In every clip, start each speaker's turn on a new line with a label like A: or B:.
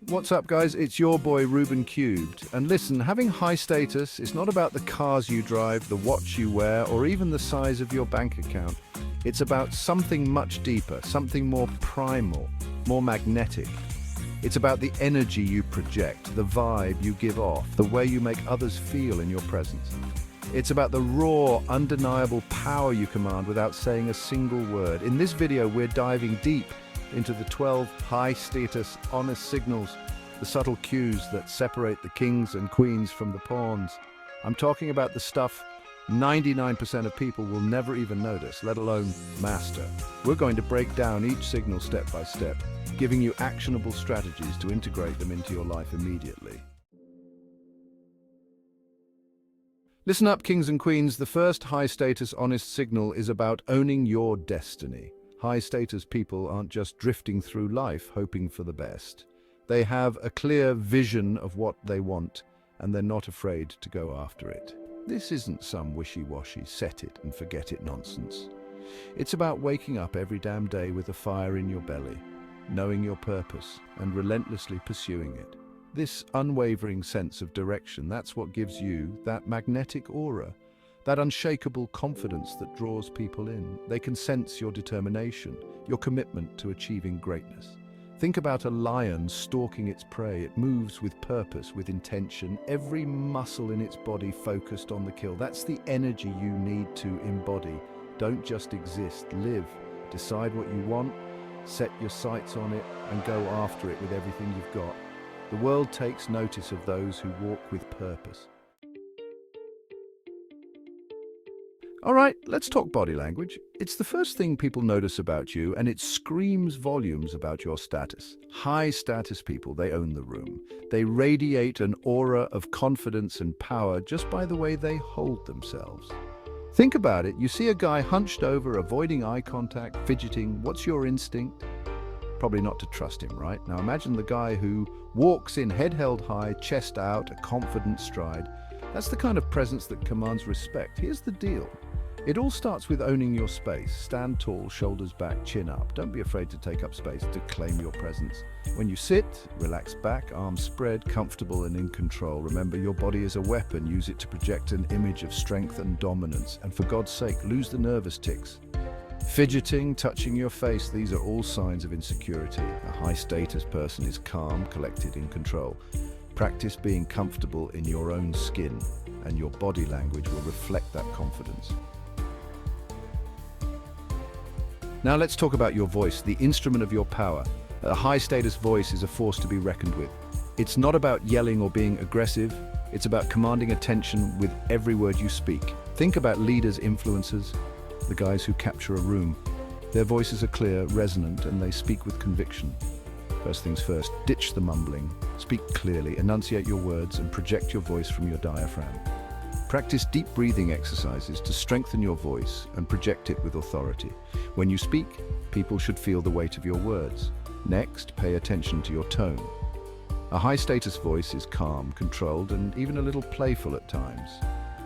A: What's up, guys? It's your boy Ruben Cubed. And listen, having high status is not about the cars you drive, the watch you wear, or even the size of your bank account. It's about something much deeper, something more primal, more magnetic. It's about the energy you project, the vibe you give off, the way you make others feel in your presence. It's about the raw, undeniable power you command without saying a single word. In this video, we're diving deep into the 12 high-status, honest signals, the subtle cues that separate the kings and queens from the pawns. I'm talking about the stuff 99% of people will never even notice, let alone master. We're going to break down each signal step by step, giving you actionable strategies to integrate them into your life immediately. Listen up, kings and queens. The first high-status, honest signal is about owning your destiny. High-status people aren't just drifting through life hoping for the best. They have a clear vision of what they want, and they're not afraid to go after it. This isn't some wishy-washy, set it and forget it nonsense. It's about waking up every damn day with a fire in your belly, knowing your purpose, and relentlessly pursuing it. This unwavering sense of direction, that's what gives you that magnetic aura, that unshakable confidence that draws people in. They can sense your determination, your commitment to achieving greatness. Think about a lion stalking its prey. It moves with purpose, with intention, every muscle in its body focused on the kill. That's the energy you need to embody. Don't just exist, live. Decide what you want, set your sights on it, and go after it with everything you've got. The world takes notice of those who walk with purpose. All right, let's talk body language. It's the first thing people notice about you, and it screams volumes about your status. High-status people, they own the room. They radiate an aura of confidence and power just by the way they hold themselves. Think about it. You see a guy hunched over, avoiding eye contact, fidgeting. What's your instinct? Probably not to trust him, right? Now imagine the guy who walks in head held high, chest out, a confident stride. That's the kind of presence that commands respect. Here's the deal. It all starts with owning your space. Stand tall, shoulders back, chin up. Don't be afraid to take up space, to claim your presence. When you sit, relax back, arms spread, comfortable and in control. Remember, your body is a weapon. Use it to project an image of strength and dominance. And for God's sake, lose the nervous tics. Fidgeting, touching your face, these are all signs of insecurity. A high-status person is calm, collected, in control. Practice being comfortable in your own skin, and your body language will reflect that confidence. Now let's talk about your voice, the instrument of your power. A high-status voice is a force to be reckoned with. It's not about yelling or being aggressive. It's about commanding attention with every word you speak. Think about leaders, influencers, the guys who capture a room. Their voices are clear, resonant, and they speak with conviction. First things first, ditch the mumbling. Speak clearly, enunciate your words, and project your voice from your diaphragm. Practice deep breathing exercises to strengthen your voice and project it with authority. When you speak, people should feel the weight of your words. Next, pay attention to your tone. A high-status voice is calm, controlled, and even a little playful at times.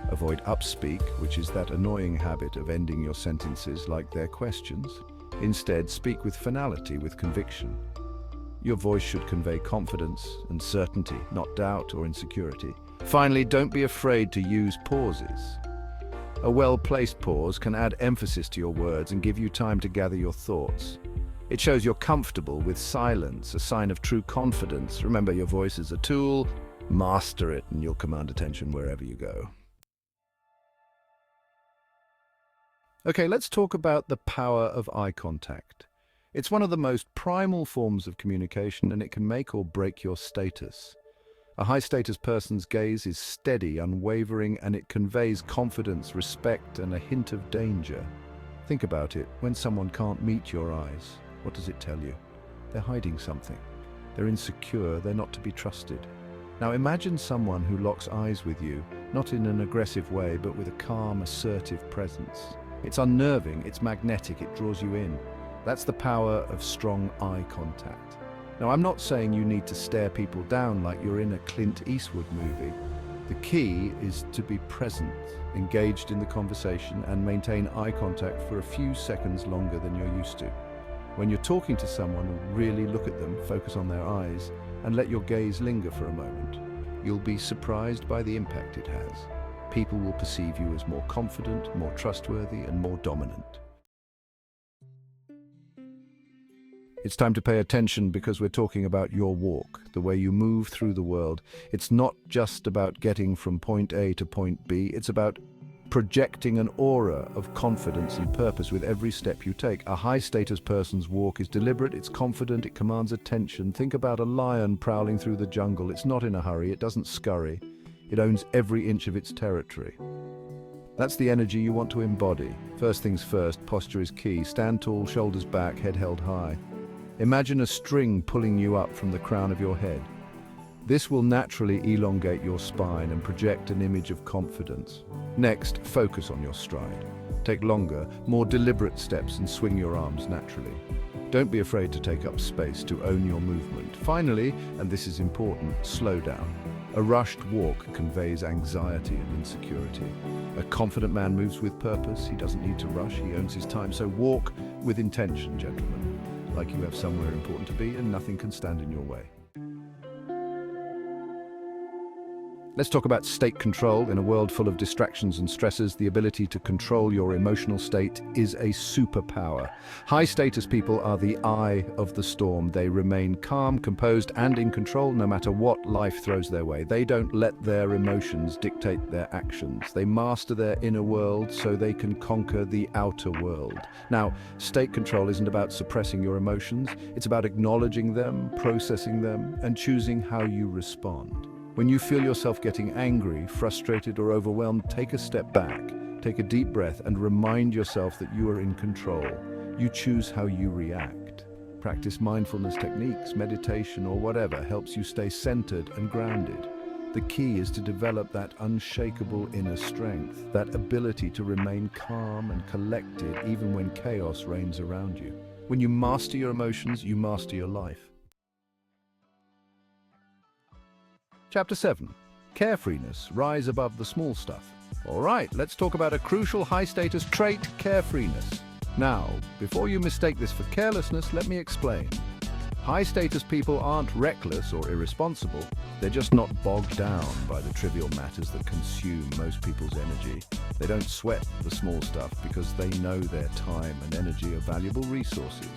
A: Avoid upspeak, which is that annoying habit of ending your sentences like they're questions. Instead, speak with finality, with conviction. Your voice should convey confidence and certainty, not doubt or insecurity. Finally, don't be afraid to use pauses. A well-placed pause can add emphasis to your words and give you time to gather your thoughts. It shows you're comfortable with silence, a sign of true confidence. Remember, your voice is a tool. Master it and you'll command attention wherever you go. Okay, let's talk about the power of eye contact. It's one of the most primal forms of communication, and it can make or break your status. A high-status person's gaze is steady, unwavering, and it conveys confidence, respect, and a hint of danger. Think about it. When someone can't meet your eyes, what does it tell you? They're hiding something. They're insecure. They're not to be trusted. Now imagine someone who locks eyes with you, not in an aggressive way, but with a calm, assertive presence. It's unnerving, it's magnetic, it draws you in. That's the power of strong eye contact. Now, I'm not saying you need to stare people down like you're in a Clint Eastwood movie. The key is to be present, engaged in the conversation, and maintain eye contact for a few seconds longer than you're used to. When you're talking to someone, really look at them, focus on their eyes, and let your gaze linger for a moment. You'll be surprised by the impact it has. People will perceive you as more confident, more trustworthy, and more dominant. It's time to pay attention because we're talking about your walk, the way you move through the world. It's not just about getting from point A to point B, it's about projecting an aura of confidence and purpose with every step you take. A high-status person's walk is deliberate, it's confident, it commands attention. Think about a lion prowling through the jungle. It's not in a hurry, it doesn't scurry. It owns every inch of its territory. That's the energy you want to embody. First things first, posture is key. Stand tall, shoulders back, head held high. Imagine a string pulling you up from the crown of your head. This will naturally elongate your spine and project an image of confidence. Next, focus on your stride. Take longer, more deliberate steps and swing your arms naturally. Don't be afraid to take up space, to own your movement. Finally, and this is important, slow down. A rushed walk conveys anxiety and insecurity. A confident man moves with purpose. He doesn't need to rush, he owns his time. So walk with intention, gentlemen, like you have somewhere important to be and nothing can stand in your way. Let's talk about state control. In a world full of distractions and stresses, the ability to control your emotional state is a superpower. High-status people are the eye of the storm. They remain calm, composed, and in control no matter what life throws their way. They don't let their emotions dictate their actions. They master their inner world so they can conquer the outer world. Now, state control isn't about suppressing your emotions. It's about acknowledging them, processing them, and choosing how you respond. When you feel yourself getting angry, frustrated, or overwhelmed, take a step back, take a deep breath, and remind yourself that you are in control. You choose how you react. Practice mindfulness techniques, meditation, or whatever helps you stay centered and grounded. The key is to develop that unshakable inner strength, that ability to remain calm and collected even when chaos reigns around you. When you master your emotions, you master your life. Chapter 7. Carefreeness. Rise above the small stuff. All right, let's talk about a crucial high-status trait, carefreeness. Now, before you mistake this for carelessness, let me explain. High-status people aren't reckless or irresponsible. They're just not bogged down by the trivial matters that consume most people's energy. They don't sweat the small stuff because they know their time and energy are valuable resources.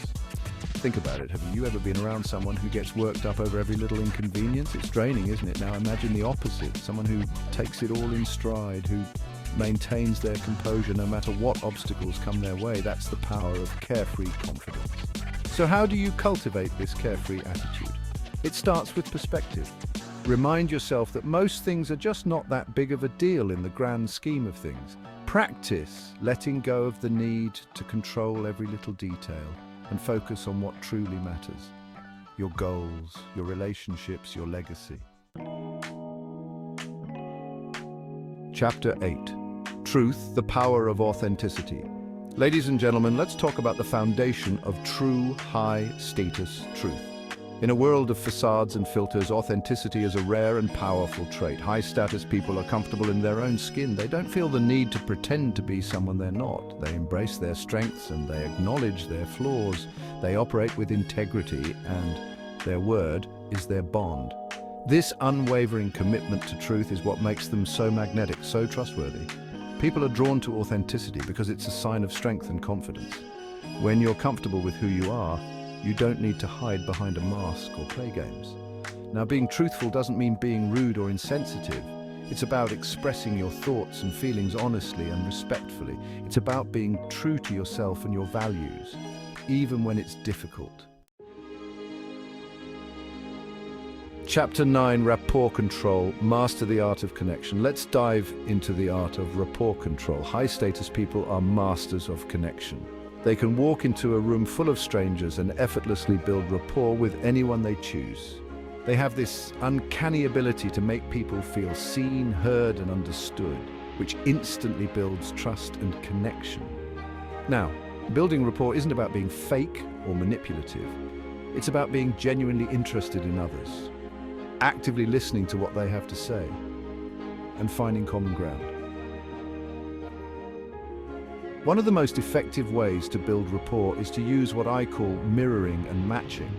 A: Think about it. Have you ever been around someone who gets worked up over every little inconvenience? It's draining, isn't it? Now imagine the opposite. Someone who takes it all in stride, who maintains their composure no matter what obstacles come their way. That's the power of carefree confidence. So how do you cultivate this carefree attitude? It starts with perspective. Remind yourself that most things are just not that big of a deal in the grand scheme of things. Practice letting go of the need to control every little detail and focus on what truly matters. Your goals, your relationships, your legacy. Chapter 8. Truth, the power of authenticity. Ladies and gentlemen, let's talk about the foundation of true high-status truth. In a world of facades and filters, authenticity is a rare and powerful trait. High-status people are comfortable in their own skin. They don't feel the need to pretend to be someone they're not. They embrace their strengths and they acknowledge their flaws. They operate with integrity and their word is their bond. This unwavering commitment to truth is what makes them so magnetic, so trustworthy. People are drawn to authenticity because it's a sign of strength and confidence. When you're comfortable with who you are, you don't need to hide behind a mask or play games. Now, being truthful doesn't mean being rude or insensitive. It's about expressing your thoughts and feelings honestly and respectfully. It's about being true to yourself and your values, even when it's difficult. Chapter 9, Rapport Control, Master the Art of Connection. Let's dive into the art of rapport control. High-status people are masters of connection. They can walk into a room full of strangers and effortlessly build rapport with anyone they choose. They have this uncanny ability to make people feel seen, heard, and understood, which instantly builds trust and connection. Now, building rapport isn't about being fake or manipulative. It's about being genuinely interested in others, actively listening to what they have to say, and finding common ground. One of the most effective ways to build rapport is to use what I call mirroring and matching.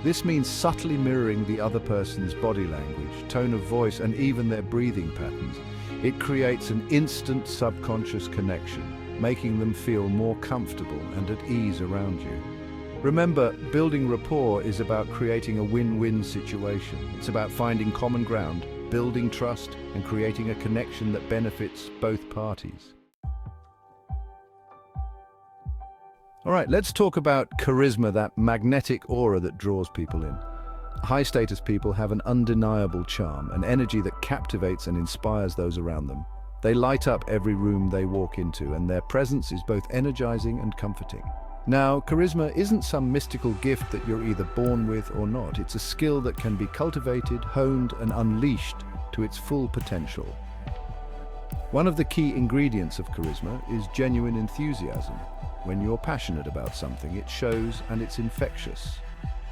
A: This means subtly mirroring the other person's body language, tone of voice, and even their breathing patterns. It creates an instant subconscious connection, making them feel more comfortable and at ease around you. Remember, building rapport is about creating a win-win situation. It's about finding common ground, building trust, and creating a connection that benefits both parties. All right, let's talk about charisma, that magnetic aura that draws people in. High-status people have an undeniable charm, an energy that captivates and inspires those around them. They light up every room they walk into, and their presence is both energizing and comforting. Now, charisma isn't some mystical gift that you're either born with or not. It's a skill that can be cultivated, honed, and unleashed to its full potential. One of the key ingredients of charisma is genuine enthusiasm. When you're passionate about something, it shows and it's infectious.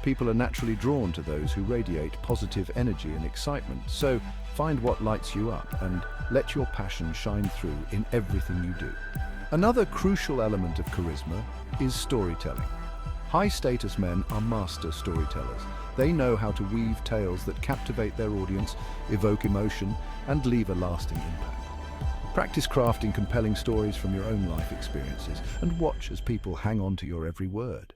A: People are naturally drawn to those who radiate positive energy and excitement. So find what lights you up and let your passion shine through in everything you do. Another crucial element of charisma is storytelling. High-status men are master storytellers. They know how to weave tales that captivate their audience, evoke emotion, and leave a lasting impact. Practice crafting compelling stories from your own life experiences and watch as people hang on to your every word.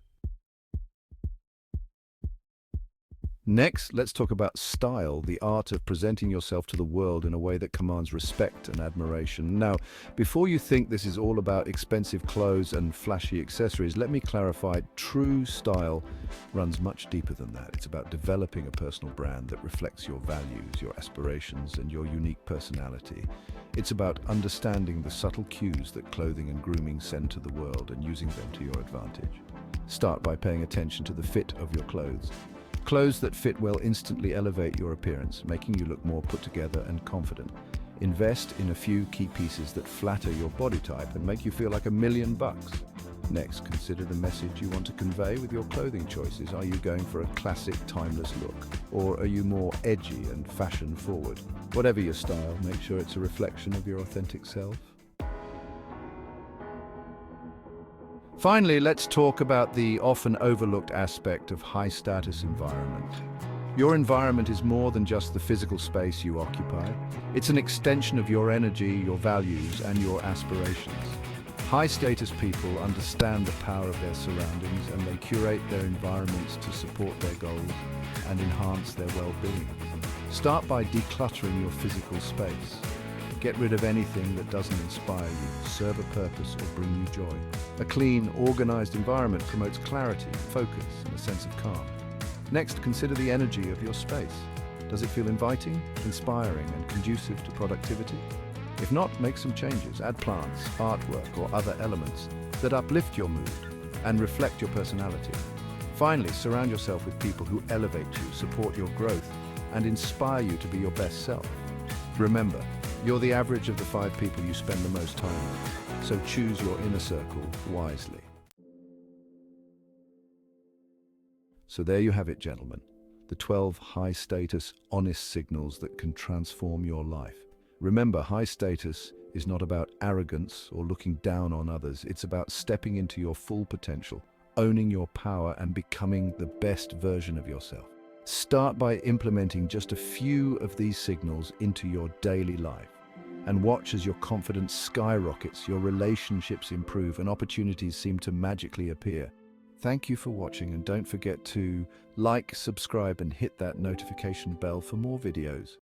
A: Next, let's talk about style, the art of presenting yourself to the world in a way that commands respect and admiration. Now, before you think this is all about expensive clothes and flashy accessories, let me clarify, true style runs much deeper than that. It's about developing a personal brand that reflects your values, your aspirations, and your unique personality. It's about understanding the subtle cues that clothing and grooming send to the world and using them to your advantage. Start by paying attention to the fit of your clothes. Clothes that fit well instantly elevate your appearance, making you look more put together and confident. Invest in a few key pieces that flatter your body type and make you feel like $1,000,000. Next, consider the message you want to convey with your clothing choices. Are you going for a classic, timeless look? Or are you more edgy and fashion-forward? Whatever your style, make sure it's a reflection of your authentic self. Finally, let's talk about the often overlooked aspect of high-status environment. Your environment is more than just the physical space you occupy. It's an extension of your energy, your values, and your aspirations. High-status people understand the power of their surroundings, and they curate their environments to support their goals and enhance their well-being. Start by decluttering your physical space. Get rid of anything that doesn't inspire you, serve a purpose, or bring you joy. A clean, organized environment promotes clarity, focus, and a sense of calm. Next, consider the energy of your space. Does it feel inviting, inspiring, and conducive to productivity? If not, make some changes. Add plants, artwork, or other elements that uplift your mood and reflect your personality. Finally, surround yourself with people who elevate you, support your growth, and inspire you to be your best self. Remember, you're the average of the 5 people you spend the most time with, so choose your inner circle wisely. So there you have it, gentlemen, the 12 high-status, honest signals that can transform your life. Remember, high status is not about arrogance or looking down on others. It's about stepping into your full potential, owning your power, and becoming the best version of yourself. Start by implementing just a few of these signals into your daily life, and watch as your confidence skyrockets, your relationships improve, and opportunities seem to magically appear. Thank you for watching, and don't forget to like, subscribe, and hit that notification bell for more videos.